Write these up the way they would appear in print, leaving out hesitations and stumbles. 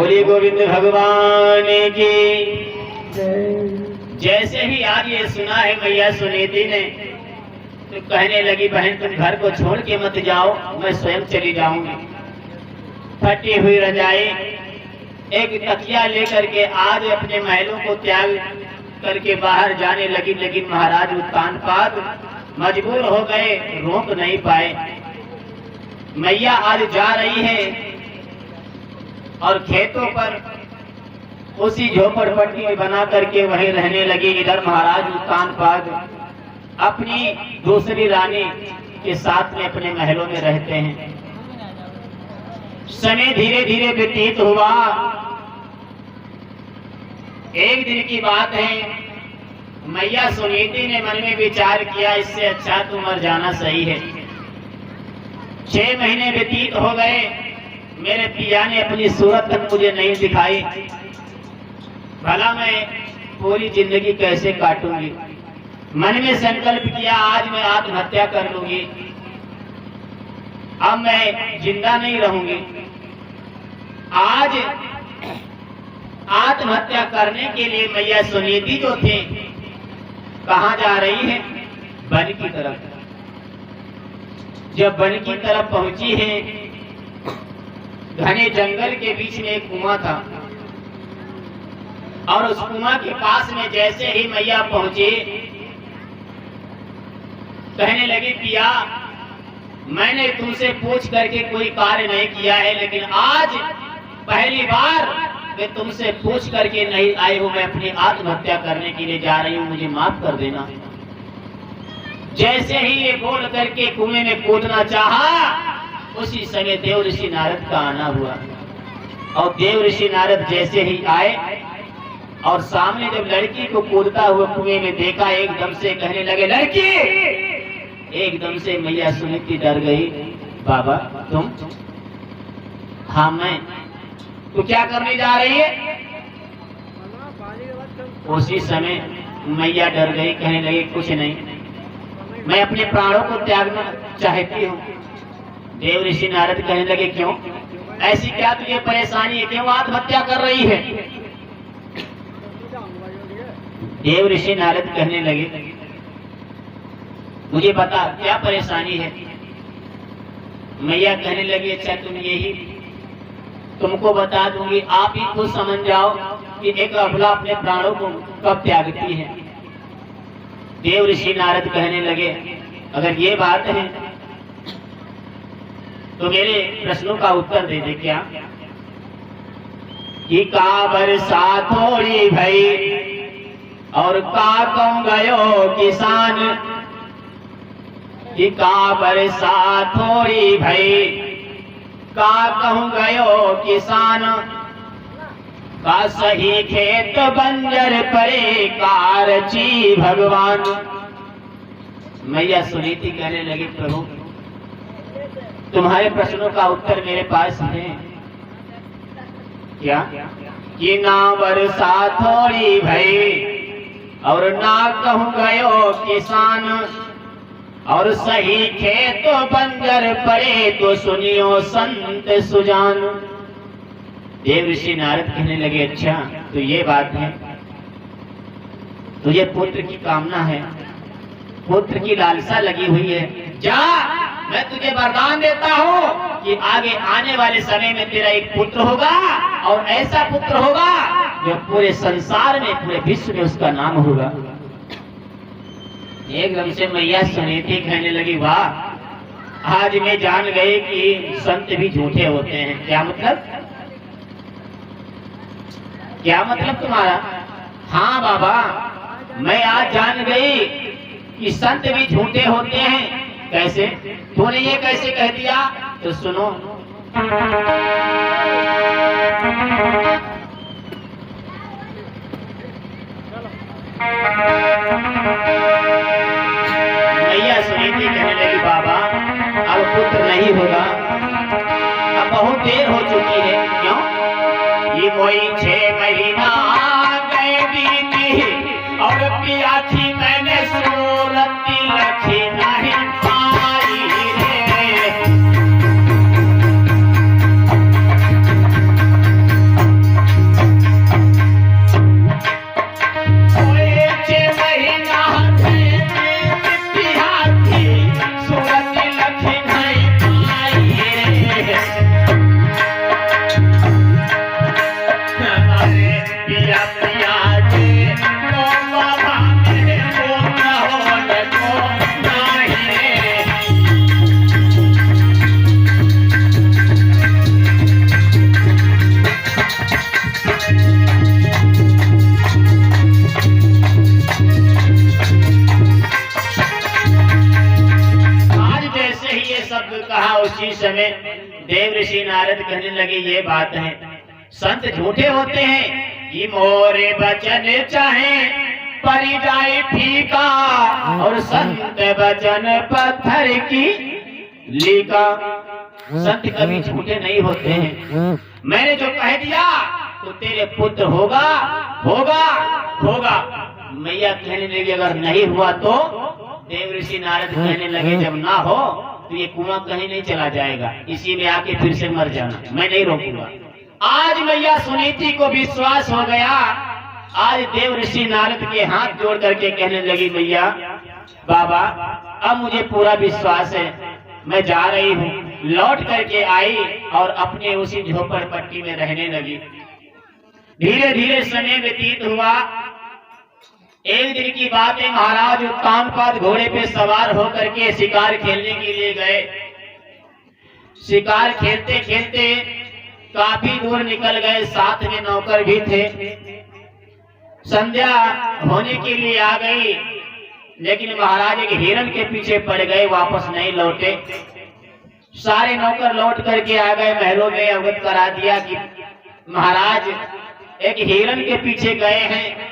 बोलिए गोविंद भगवान की। जैसे ही आज ये सुना है मैया सुनीति ने, तो कहने लगी बहन तुम घर को छोड़ के मत जाओ, मैं स्वयं चली जाऊंगी। फटी हुई रजाई एक तकिया लेकर के आज अपने महलों को त्याग करके बाहर जाने लगी, लेकिन महाराज उत्तानपाद मजबूर हो गए, रोक नहीं पाए। मैया आज जा रही है और खेतों पर उसी झोपड़पट्टी बना करके वहीं रहने लगी। इधर महाराज उत्तानपाद अपनी दूसरी रानी के साथ में अपने महलों में रहते हैं। समय धीरे धीरे व्यतीत हुआ। एक दिन की बात है, मैया सुनीति ने मन में विचार किया इससे अच्छा तो मर जाना सही है। 6 महीने व्यतीत हो गए, मेरे पिया ने अपनी सूरत तक मुझे नहीं दिखाई। भला मैं पूरी जिंदगी कैसे काटूंगी। मन में संकल्प किया आज मैं आत्महत्या कर लूंगी, अब मैं जिंदा नहीं रहूंगी। आज आत्महत्या करने के लिए मैया सुनीति जो थे कहाँ जा रही है? वन की तरफ। जब वन की तरफ पहुंची है, घने जंगल के बीच में एक कुआं था और उस कुआं के पास में जैसे ही मैया पहुंची, कहने लगी पिया मैंने तुमसे पूछ करके कोई कार्य नहीं किया है, लेकिन आज पहली बार मैं तुमसे पूछ करके नहीं आई हूं, मैं अपनी आत्महत्या करने के लिए जा रही हूं, मुझे माफ कर देना। जैसे ही ये बोल करके कुएं में कूदना चाहा, उसी समय देव ऋषि नारद का आना हुआ। और देव ऋषि नारद जैसे ही आए और सामने जब लड़की को कूदता हुआ कुएं में देखा, एकदम से कहने लगे लड़की। एकदम से मैया सुनीति डर गई। बाबा तुम? हाँ मैं। तू क्या करने जा रही है? उसी समय मैया डर गई, कहने लगी कुछ नहीं, मैं अपने प्राणों को त्यागना चाहती हूँ। देव ऋषि नारद कहने लगे क्यों? ऐसी क्या तुझे परेशानी है, क्यों आत्महत्या कर रही है? देव ऋषि नारद कहने लगे मुझे बता क्या परेशानी है? मैया कहने लगी अच्छा तुम यही, तुमको बता दूंगी, आप ही खुद समझ जाओ कि एक अबला अपने प्राणों को कब त्यागती है। देव ऋषि नारद कहने लगे अगर ये बात है तो मेरे प्रश्नों का उत्तर दे दे। क्या? कि का बरसा थोड़ी भई और का कहूं गयो किसान। कि का बरसा थोड़ी भई का कहूं गयो किसान। का सही खेत बंजर परे कारची भगवान। मैया सुनीति कहने लगी प्रभु तुम्हारे प्रश्नों का उत्तर मेरे पास है। क्या? कि ना वर्षा थोड़ी भई और ना कहूं गयो किसान। और सही खेत बंजर पड़े तो सुनियो संत सुजान। देव ऋषि नारद कहने लगे अच्छा तो ये बात है, तुझे पुत्र की कामना है, पुत्र की लालसा लगी हुई है। जा मैं तुझे वरदान देता हूँ कि आगे आने वाले समय में तेरा एक पुत्र होगा और ऐसा पुत्र होगा जो पूरे संसार में, पूरे विश्व में उसका नाम होगा। एकदम से मैया सुनीति कहने लगी वाह आज मैं जान गई कि संत भी झूठे होते हैं। क्या मतलब? क्या मतलब तुम्हारा? हाँ बाबा मैं आज जान गई कि संत भी झूठे होते हैं। कैसे? तूने ये कैसे कह दिया? तो सुनो मैया सुनीति कहने लगी बाबा अब पुत्र नहीं होगा, अब बहुत देर हो चुकी है। क्यों? ये कोई 6 महीना गए बीती और पिया थी मैंने सूरत लखी नहीं पाई रे। कहा उसी समय देव ऋषि नारद कहने लगे ये बात है, संत झूठे होते हैं कि मोरे वचन चाहे परी जाए फीका और संत वचन पत्थर की लीका। संत कभी झूठे नहीं होते हैं। मैंने जो कह दिया तो तेरे पुत्र होगा होगा होगा। मैया कहने लगी अगर नहीं हुआ तो देव ऋषि नारद कहने लगे जब ना हो तो ये कुआं कहीं नहीं चला जाएगा, इसी में आके फिर से मर जाना, मैं नहीं रोकूंगा। आज मैया सुनीति को विश्वास हो गया। आज देव ऋषि नारद के हाथ जोड़ करके कहने लगी मैया बाबा अब मुझे पूरा विश्वास है, मैं जा रही हूँ। लौट करके आई और अपने उसी झोपड़पट्टी में रहने लगी। धीरे धीरे समय व्यतीत हुआ। एक दिन की बात है, महाराज उत्तानपाद घोड़े पे सवार होकर के शिकार खेलने के लिए गए। शिकार खेलते खेलते काफी दूर निकल गए, साथ में नौकर भी थे। संध्या होने के लिए आ गई, लेकिन महाराज एक हिरण के पीछे पड़ गए, वापस नहीं लौटे। सारे नौकर लौट करके आ गए, महलों में अवगत करा दिया कि महाराज एक हिरण के पीछे गए हैं,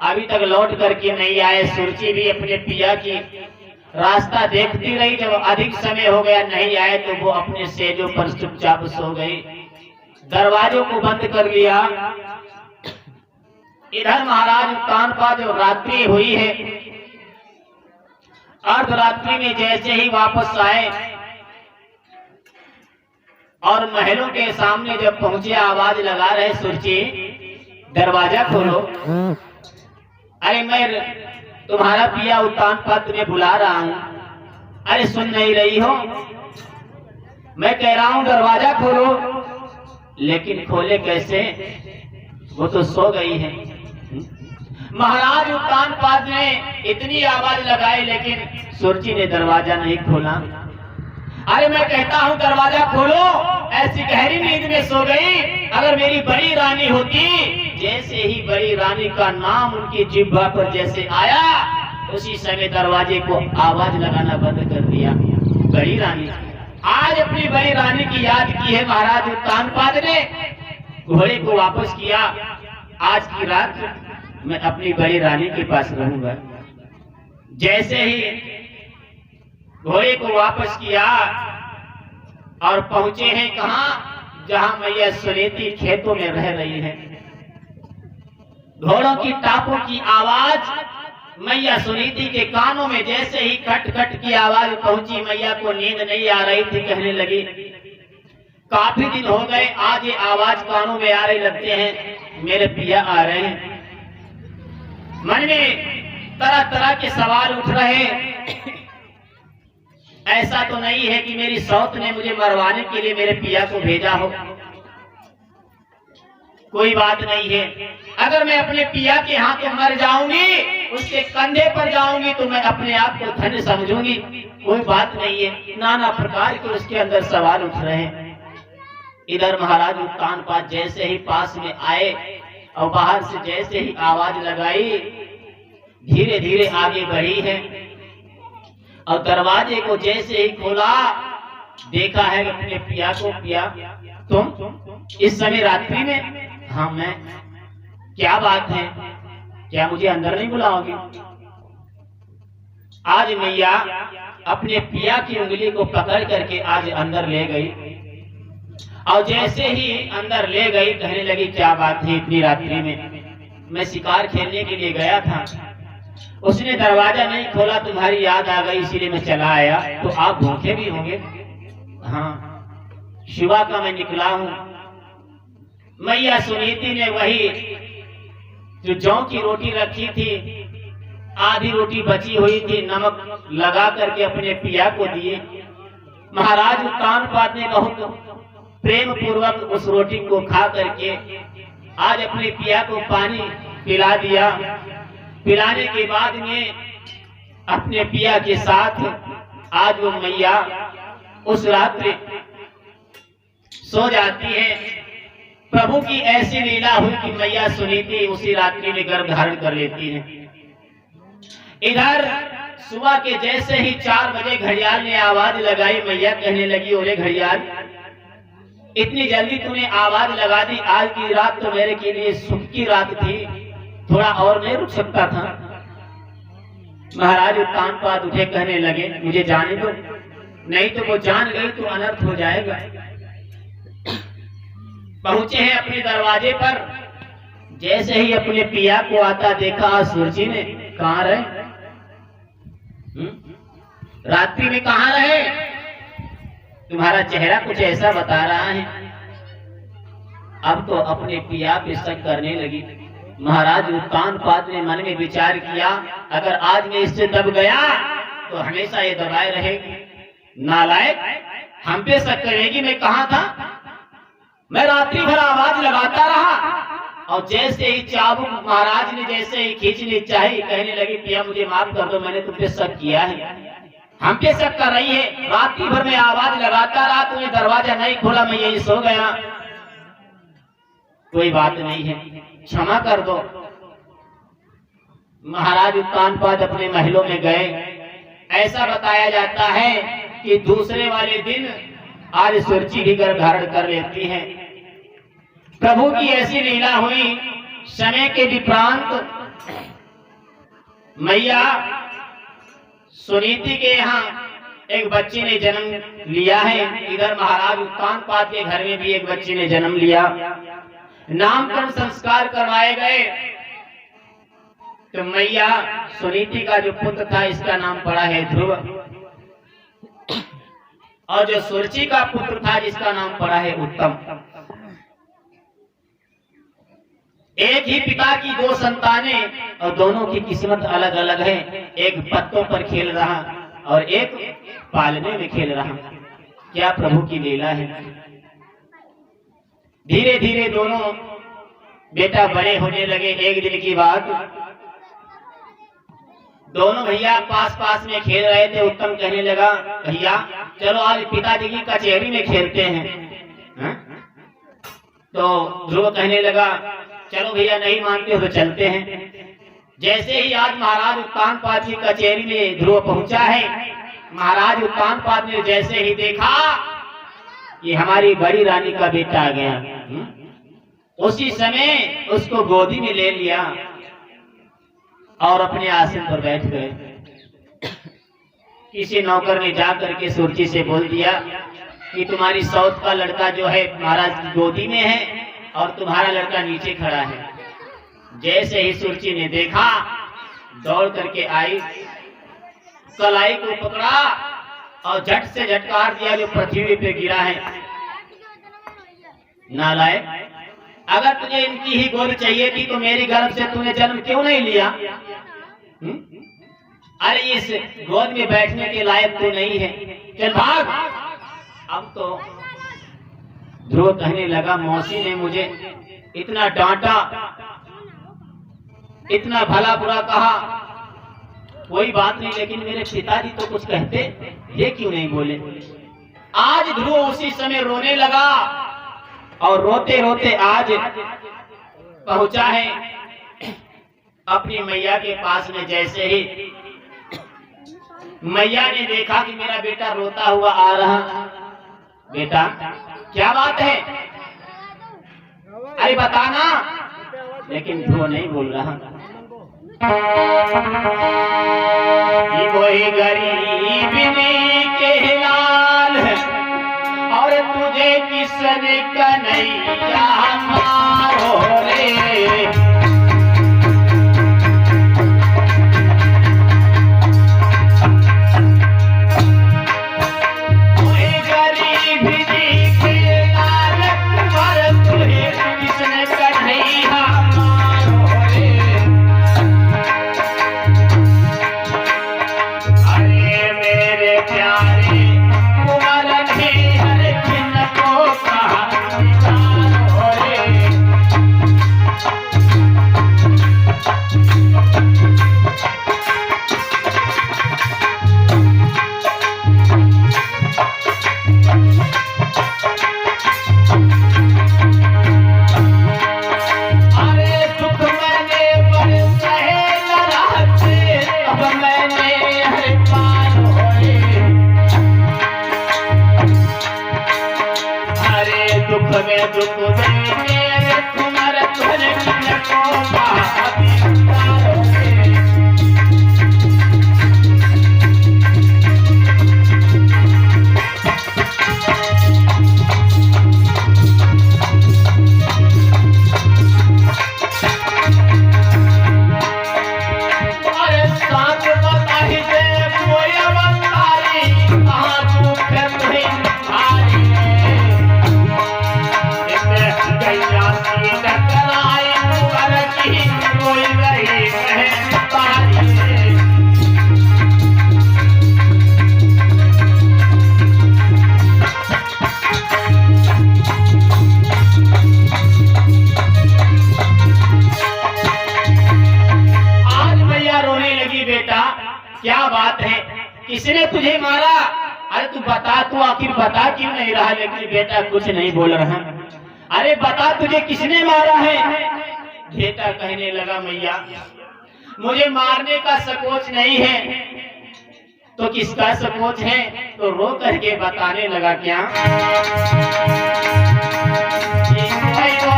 अभी तक लौट करके नहीं आए। सुरची भी अपने पिया की रास्ता देखती रही, जब अधिक समय हो गया नहीं आए तो वो अपने सेजों पर चुपचाप सो गई। दरवाजों को बंद कर लिया। इधर महाराज उत्तानपाद जो रात्रि हुई है, अर्धरात्रि में जैसे ही वापस आए और महलों के सामने जब पहुंचे आवाज लगा रहे सुरची दरवाजा खोलो। अरे मैं तुम्हारा पिया उत्तानपाद तुम्हें बुला रहा हूं। अरे सुन नहीं रही हो, मैं कह रहा हूं दरवाजा खोलो, लेकिन खोले कैसे, वो तो सो गई है। महाराज उत्तानपाद ने इतनी आवाज लगाई लेकिन सुरची ने दरवाजा नहीं खोला। अरे मैं कहता हूं दरवाजा खोलो, ऐसी गहरी नींद में सो गई। अगर मेरी बड़ी रानी होती, जैसे ही बड़ी रानी का नाम उनकी जिह्वा पर जैसे आया उसी समय दरवाजे को आवाज लगाना बंद कर दिया। बड़ी रानी, आज अपनी बड़ी रानी की याद की है महाराज उत्तानपाद ने। घोड़े को वापस किया। आज की रात मैं अपनी बड़ी रानी के पास रहूंगा। जैसे ही घोड़े को वापस किया और पहुंचे हैं कहां, जहां मैया सुनीति खेतों में रह रही है। घोड़ों की टापों की आवाज मैया सुनीति के कानों में जैसे ही खट खट की आवाज पहुंची, मैया को नींद नहीं आ रही थी। कहने लगी काफी दिन हो गए, आज ये आवाज कानों में आ रही, लगते हैं मेरे पिया आ रहे हैं। मन में तरह तरह के सवाल उठ रहे। ऐसा तो नहीं है कि मेरी सौत ने मुझे मरवाने के लिए मेरे पिया को भेजा हो। कोई बात नहीं है, अगर मैं अपने पिया के हाथों मर जाऊंगी, उसके कंधे पर जाऊंगी तो मैं अपने आप को धन्य समझूंगी। कोई बात नहीं है। नाना प्रकार के उसके अंदर सवाल उठ रहे हैं। इधर महाराज उत्तानपाद जैसे ही पास में आए और बाहर से जैसे ही आवाज लगाई, धीरे धीरे आगे बढ़ी है और दरवाजे को जैसे ही खोला, देखा है अपने पिया को। पिया तुम इस समय रात्रि में? हाँ मैं। क्या बात है, क्या मुझे अंदर नहीं बुलाओगे? आज मैया अपने पिया की उंगली को पकड़ करके आज अंदर ले गई और जैसे ही अंदर ले गई कहने लगी क्या बात है इतनी रात्रि में? मैं शिकार खेलने के लिए गया था, उसने दरवाजा नहीं खोला, तुम्हारी याद आ गई इसीलिए मैं चला आया। तो आप भूखे भी होंगे? हाँ, शिवा का मैं निकला हूं। मैया सुनीति ने वही जो जौ की रोटी रखी थी, आधी रोटी बची हुई थी, नमक लगा करके अपने पिया को दिए। महाराज उत्तानपाद ने बहुत प्रेम पूर्वक उस रोटी को खा करके आज अपने पिया को पानी पिला दिया। पिलाने के बाद में अपने पिया के साथ आज वो मैया उस रात्रि सो जाती है। प्रभु की ऐसी लीला हुई कि मैया सुनीति उसी रात्रि में गर्भ धारण कर लेती है। इधर सुबह के जैसे ही 4 बजे घड़ियाल ने आवाज लगाई, मैया कहने लगी, ओरे घड़ियाल, इतनी जल्दी तूने आवाज लगा दी, आज की रात तो मेरे के लिए सुख की रात थी, थोड़ा और नहीं रुक सकता था। महाराज उत्तानपाद उठे, कहने लगे, मुझे जाने दो, नहीं तो वो जान गई तो अनर्थ हो जाएगा। पहुंचे हैं अपने दरवाजे पर, जैसे ही अपने पिया को आता देखा सुरजी ने, कहाँ रहे, रात्रि में कहाँ रहे, तुम्हारा चेहरा कुछ ऐसा बता रहा है। अब तो अपने पिया पे शक करने लगी। महाराज उत्तानपाद ने मन में विचार किया, अगर आज मैं इससे दब गया तो हमेशा ये दबाए रहेगी, नालायक, हम पे शक करेगी, मैं कहाँ था, मैं रात्रि भर आवाज लगाता रहा, और जैसे ही चाबुक महाराज ने जैसे ही खींचनी चाहिए, कहने लगी, पिया मुझे माफ कर दो, मैंने तुम पे शक किया है, हम पे शक कर रही है, रात्रि भर में आवाज लगाता रहा, तुमने दरवाजा नहीं खोला, मैं यही सो गया, कोई बात नहीं है, क्षमा कर दो। महाराज उत्तानपाद अपने महलों में गए। ऐसा बताया जाता है कि दूसरे वाले दिन आज सुरची भी गर्भ धारण कर लेती है। प्रभु की ऐसी लीला हुई, समय के विप्रांत मैया सुनीति के यहाँ एक बच्चे ने जन्म लिया है। इधर महाराज उत्तानपाद के घर में भी एक बच्चे ने जन्म लिया। नामकरण संस्कार करवाए गए तो मैया सुनीति का जो पुत्र था, इसका नाम पड़ा है ध्रुव, और जो सुरची का पुत्र था, जिसका नाम पड़ा है उत्तम। एक ही पिता की 2 संतानें, और दोनों की किस्मत अलग अलग है। एक पत्तों पर खेल रहा और एक पालने में खेल रहा। क्या प्रभु की लीला है। धीरे धीरे दोनों बेटा बड़े होने लगे। एक दिन की बात, दोनों भैया पास पास में खेल रहे थे। उत्तम कहने लगा, भैया चलो आज पिताजी की कचहरी में खेलते हैं। तो ध्रुव कहने लगा, चलो भैया नहीं मानते हो तो चलते हैं। जैसे ही आज महाराज उत्तानपाद की कचहरी में ध्रुव पहुंचा है, महाराज उत्तानपाद ने जैसे ही देखा ये हमारी बड़ी रानी का बेटा आ गया, उसी समय उसको गोदी में ले लिया और अपने आसन पर बैठ गए। किसी नौकर ने जाकर के सुरची से बोल दिया कि तुम्हारी सौत का लड़का जो है महाराज की गोदी में है और तुम्हारा लड़का नीचे खड़ा है। जैसे ही सुरची ने देखा, दौड़ करके आई, कलाई को पकड़ा और झट से झटकार दिया जो पृथ्वी पे गिरा है। नालायक, अगर तुझे इनकी ही गोद चाहिए थी तो मेरी गर्भ से तूने जन्म क्यों नहीं लिया? अरे इस गोद में बैठने के लायक तो नहीं है, चल भाग। अब तो ध्रुव कहने लगा, मौसी ने मुझे इतना डांटा, इतना भला बुरा कहा, कोई बात नहीं, लेकिन मेरे पिताजी तो कुछ कहते, ये क्यों नहीं बोले? आज ध्रुव उसी समय रोने लगा और रोते रोते आज पहुंचा है अपनी मैया के पास में। जैसे ही मैया ने देखा कि मेरा बेटा रोता हुआ आ रहा, बेटा क्या बात है, अरे बताना। लेकिन ध्रुव नहीं बोल रहा। ये वही गरीब के लाल और तुझे किसने कन्हैया मारो रे। दुख में दुख देते तुम्हारे तुझे को पाती क्या बात है, किसने तुझे मारा? अरे तू बता, तू आखिर बता क्यों नहीं रहा? लेकिन बेटा कुछ नहीं बोल रहा। अरे बता तुझे किसने मारा है? बेटा कहने लगा मैया मुझे मारने का संकोच नहीं है। तो किसका संकोच है? तो रो करके बताने लगा क्या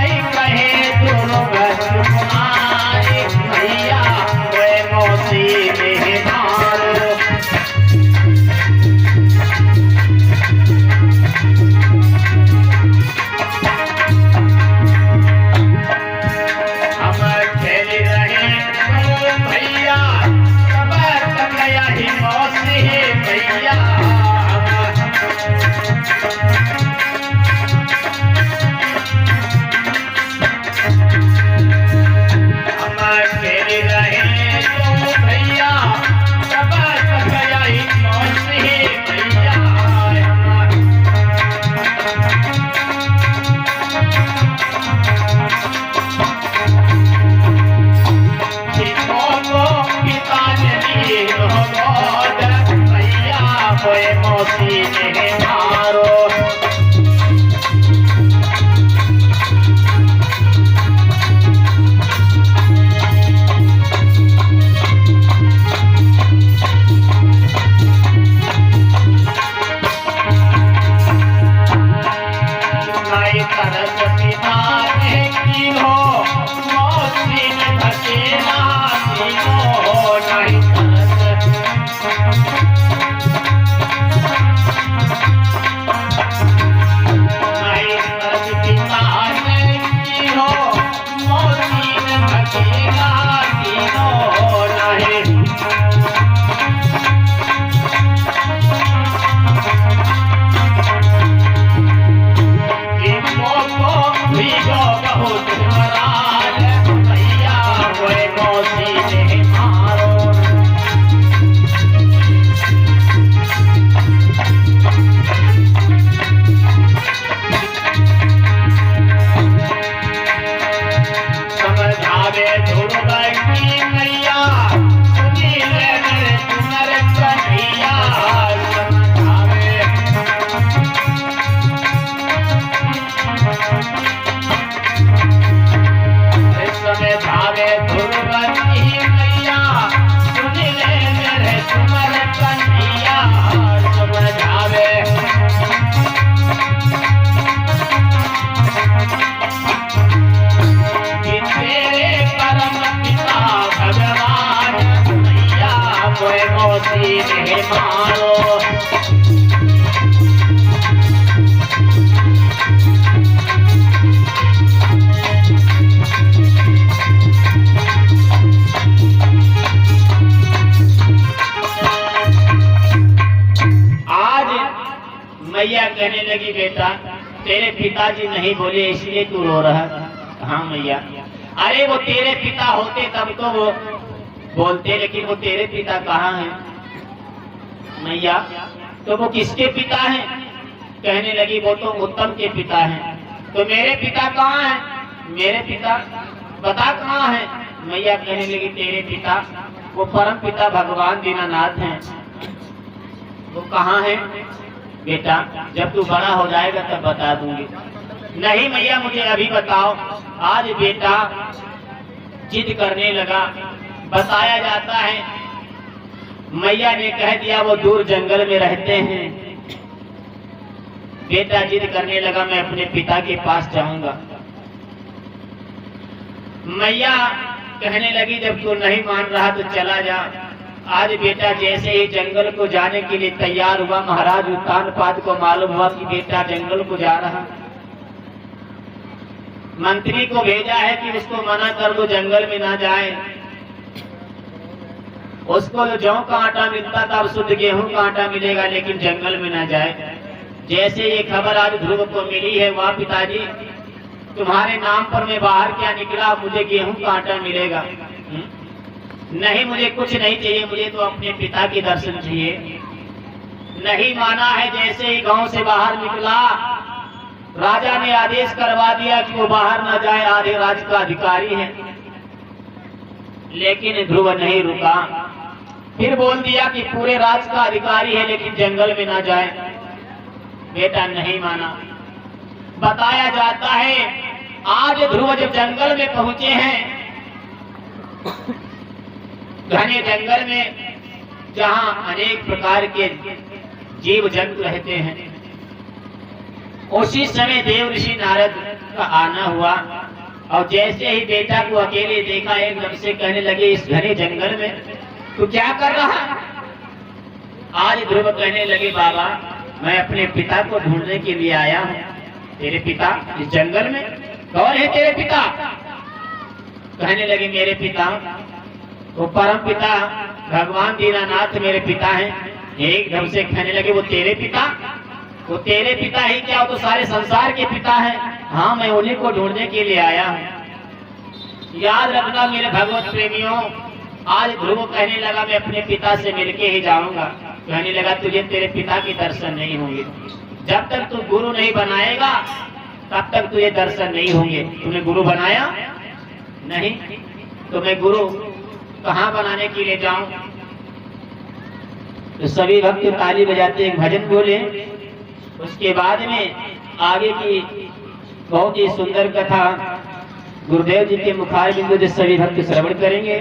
कहे मैया मैया कहने लगी बेटा तेरे पिताजी नहीं बोले इसलिए तू रो रहा? हाँ मैया। अरे वो तेरे पिता होते तब तो वो बोलते, लेकिन वो तेरे पिता कहाँ हैं मैया? तो वो किसके पिता हैं? कहने लगी वो तो उत्तम के पिता हैं। तो मेरे पिता कहाँ हैं? मेरे पिता बता कहाँ हैं? मैया कहने लगी तेरे पिता वो परम पिता भगवान दीनानाथ हैं। वो कहाँ हैं बेटा? जब तू बड़ा हो जाएगा तब बता दूंगी। नहीं मैया मुझे अभी बताओ। आज बेटा जिद करने लगा। बताया जाता है मैया ने कह दिया वो दूर जंगल में रहते हैं। बेटा जिद करने लगा, मैं अपने पिता के पास जाऊंगा। मैया कहने लगी, जब तू नहीं मान रहा तो चला जा। आज बेटा जैसे ही जंगल को जाने के लिए तैयार हुआ, महाराज उत्तानपाद को मालूम हुआ कि बेटा जंगल को जा रहा। मंत्री को भेजा है कि उसको मना कर दो, जंगल में ना जाए। उसको जो जौ का आटा मिलता था अब शुद्ध गेहूं का आटा मिलेगा, लेकिन जंगल में ना जाए। जैसे ये खबर आज ध्रुव को मिली है, वाह पिताजी, तुम्हारे नाम पर मैं बाहर क्या निकला, मुझे गेहूं का आटा मिलेगा। नहीं, मुझे कुछ नहीं चाहिए, मुझे तो अपने पिता के दर्शन चाहिए। नहीं माना है। जैसे ही गांव से बाहर निकला, राजा ने आदेश करवा दिया कि वो बाहर न जाए, आधे राज्य का अधिकारी है। लेकिन ध्रुव नहीं रुका, फिर बोल दिया कि पूरे राज्य का अधिकारी है, लेकिन जंगल में ना जाए। बेटा नहीं माना। बताया जाता है आज ध्रुव जब जंगल में पहुंचे हैं, घने जंगल में जहां अनेक प्रकार के जीव जंतु रहते हैं, उसी समय देव ऋषि नारद का आना हुआ। और जैसे ही बेटा को अकेले देखा, एकदम से कहने लगे, इस घने जंगल में तू क्या कर रहा? आज ध्रुव कहने लगे, बाबा मैं अपने पिता को ढूंढने के लिए आया हूँ। तेरे पिता इस जंगल में? कौन है तेरे पिता? कहने लगे, मेरे पिता वो परम पिता भगवान दीनानाथ मेरे पिता हैं। एकदम से कहने लगे, वो तेरे पिता? वो तेरे पिता ही क्या, वो तो सारे संसार के पिता हैं। हाँ, मैं उन्हीं को ढूंढने के लिए आया हूँ। याद रखना मेरे भगवत प्रेमियों, आज ध्रुव कहने लगा, मैं अपने पिता से मिलके ही जाऊंगा। कहने लगा, तुझे तेरे पिता के दर्शन नहीं होंगे। जब तक तू गुरु नहीं बनाएगा तब तक तुझे दर्शन नहीं होंगे। तूने गुरु बनाया नहीं, तो मैं गुरु कहाँ बनाने के लिए जाऊं? तो सभी भक्त ताली बजाते एक भजन बोले। उसके बाद में आगे की बहुत ही सुंदर कथा गुरुदेव जी के मुखार बिंदु से सभी भक्त श्रवण करेंगे।